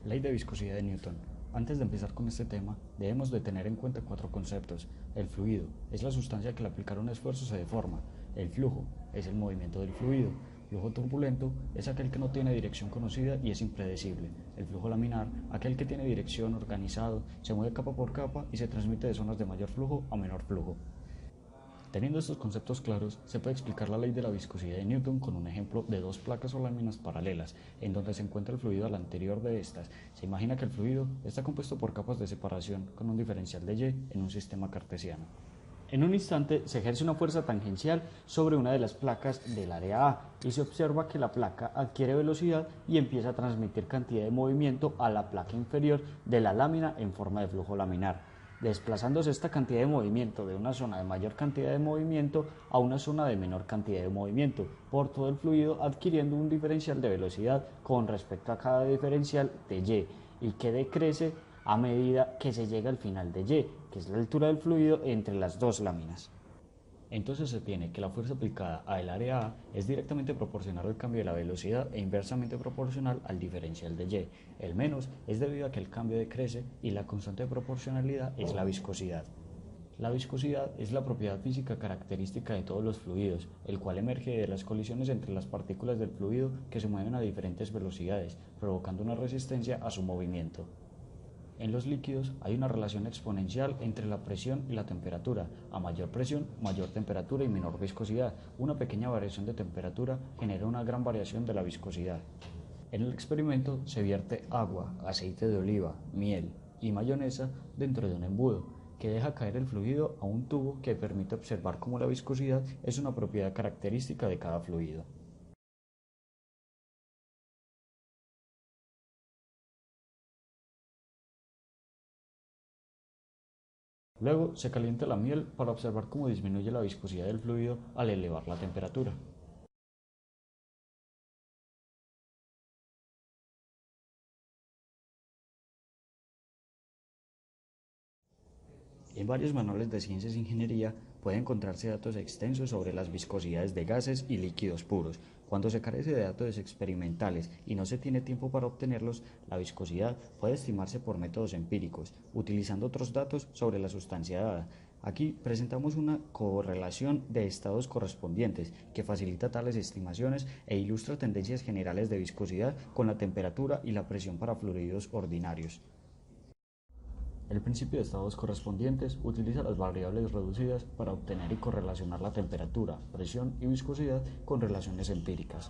Ley de viscosidad de Newton. Antes de empezar con este tema, debemos de tener en cuenta cuatro conceptos. El fluido es la sustancia que al aplicar un esfuerzo se deforma. El flujo es el movimiento del fluido. Flujo turbulento es aquel que no tiene dirección conocida y es impredecible. El flujo laminar, aquel que tiene dirección organizado, se mueve capa por capa y se transmite de zonas de mayor flujo a menor flujo. Teniendo estos conceptos claros, se puede explicar la ley de la viscosidad de Newton con un ejemplo de dos placas o láminas paralelas, en donde se encuentra el fluido al anterior de estas. Se imagina que el fluido está compuesto por capas de separación con un diferencial de Y en un sistema cartesiano. En un instante se ejerce una fuerza tangencial sobre una de las placas del área A y se observa que la placa adquiere velocidad y empieza a transmitir cantidad de movimiento a la placa inferior de la lámina en forma de flujo laminar, desplazándose esta cantidad de movimiento de una zona de mayor cantidad de movimiento a una zona de menor cantidad de movimiento por todo el fluido, adquiriendo un diferencial de velocidad con respecto a cada diferencial de Y que decrece a medida que se llega al final de Y, que es la altura del fluido entre las dos láminas. Entonces se tiene que la fuerza aplicada al área A es directamente proporcional al cambio de la velocidad e inversamente proporcional al diferencial de Y. El menos es debido a que el cambio decrece y la constante de proporcionalidad es la viscosidad. La viscosidad es la propiedad física característica de todos los fluidos, el cual emerge de las colisiones entre las partículas del fluido que se mueven a diferentes velocidades, provocando una resistencia a su movimiento. En los líquidos hay una relación exponencial entre la presión y la temperatura. A mayor presión, mayor temperatura y menor viscosidad. Una pequeña variación de temperatura genera una gran variación de la viscosidad. En el experimento se vierte agua, aceite de oliva, miel y mayonesa dentro de un embudo, que deja caer el fluido a un tubo que permite observar cómo la viscosidad es una propiedad característica de cada fluido. Luego se calienta la miel para observar cómo disminuye la viscosidad del fluido al elevar la temperatura. En varios manuales de ciencias e ingeniería puede encontrarse datos extensos sobre las viscosidades de gases y líquidos puros. Cuando se carece de datos experimentales y no se tiene tiempo para obtenerlos, la viscosidad puede estimarse por métodos empíricos, utilizando otros datos sobre la sustancia dada. Aquí presentamos una correlación de estados correspondientes que facilita tales estimaciones e ilustra tendencias generales de viscosidad con la temperatura y la presión para fluidos ordinarios. El principio de estados correspondientes utiliza las variables reducidas para obtener y correlacionar la temperatura, presión y viscosidad con relaciones empíricas.